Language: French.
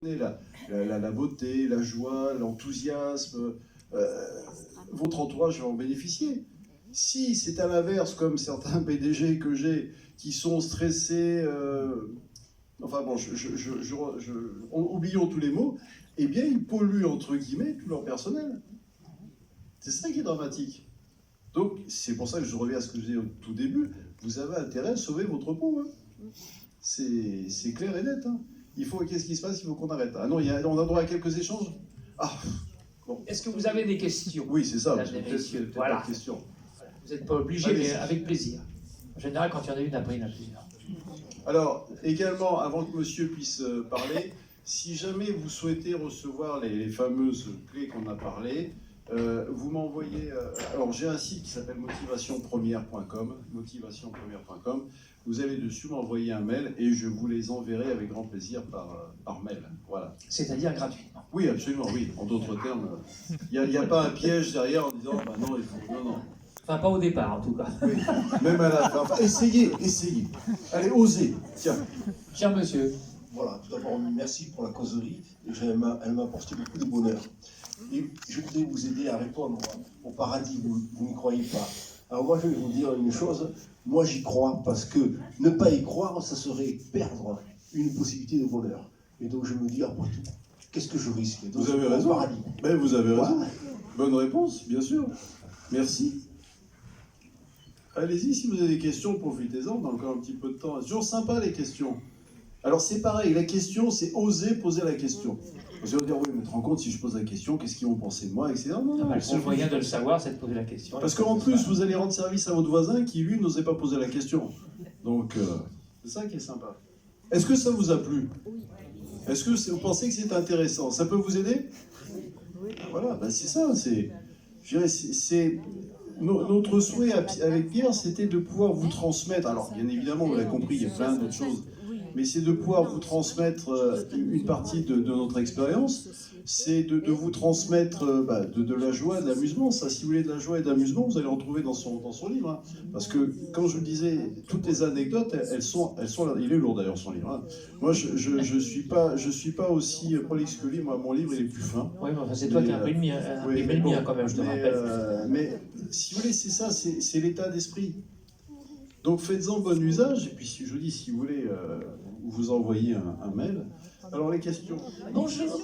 La beauté, la joie, l'enthousiasme, votre entourage va en bénéficier. Si c'est à l'inverse, comme certains PDG que j'ai, qui sont stressés, enfin bon, oublions tous les mots, eh bien ils polluent, entre guillemets, tout leur personnel. C'est ça qui est dramatique. Donc, c'est pour ça que je reviens à ce que je disais au tout début, vous avez intérêt à sauver votre peau. Hein. C'est clair et net. Hein. Qu'est-ce qui se passe? Il faut qu'on arrête. Ah non, on a droit à quelques échanges. Ah, bon. Est-ce que vous avez des questions? Oui, c'est ça. Messieurs, voilà. Question. Vous n'êtes pas obligé, mais avec plaisir. En général, quand il y en a une, après il y en a plusieurs. Alors, également, avant que monsieur puisse parler, si jamais vous souhaitez recevoir les fameuses clés qu'on a parlé, vous m'envoyez... alors, j'ai un site qui s'appelle motivationpremière.com, motivationpremière.com. Vous allez dessus m'envoyer un mail et je vous les enverrai avec grand plaisir par mail. Voilà. C'est-à-dire gratuitement. Oui, absolument, oui. En d'autres termes, il n'y a pas un piège derrière en disant bah non, il faut... Non, non. Enfin, pas au départ, en tout cas. Oui, même à la fin. Enfin, essayez. Allez, osez. Tiens. Cher monsieur. Voilà, tout d'abord, merci pour la causerie. Elle m'a apporté beaucoup de bonheur. Et je voudrais vous aider à répondre au paradis, vous n'y croyez pas. Alors moi, je vais vous dire une chose. Moi, j'y crois parce que ne pas y croire, ça serait perdre une possibilité de bonheur. Et donc, je me dis, après tout, qu'est-ce que je risque? Donc, vous avez raison. Paradis. Ben, vous avez raison. Voilà. Bonne réponse, bien sûr. Merci. Allez-y, si vous avez des questions, profitez-en, on a encore un petit peu de temps. C'est toujours sympa, les questions. Alors, c'est pareil, la question, c'est oser poser la question. Vous allez dire, oui, mais tu te rends compte, si je pose la question, qu'est-ce qu'ils vont penser de moi, etc. Non, le seul moyen de le savoir, c'est de poser la question. Parce qu'en plus, vous allez rendre service à votre voisin qui, lui, n'osait pas poser la question. Donc, c'est ça qui est sympa. Est-ce que ça vous a plu? Est-ce que vous pensez que c'est intéressant? Ça peut vous aider? Voilà, ben c'est ça, notre souhait avec Pierre, c'était de pouvoir vous transmettre, alors bien évidemment, vous l'avez compris, il y a plein d'autres choses, mais c'est de pouvoir vous transmettre une partie de notre expérience, c'est de vous transmettre de la joie, de l'amusement. Ça, si vous voulez de la joie et de l'amusement, vous allez en trouver dans son livre. Hein. Parce que, comme je vous disais, toutes les anecdotes, elles sont là. Il est lourd d'ailleurs, son livre. Hein. Moi, je suis pas aussi prolixe que lui. Moi, mon livre, il est plus fin. Oui, mais c'est toi qui as imprimé le mien, quand même, je te rappelle. Mais, si vous voulez, c'est ça, c'est l'état d'esprit. Donc faites-en bon usage, et puis si je vous dis, si vous voulez, vous envoyez un mail. Alors les questions. Bonjour.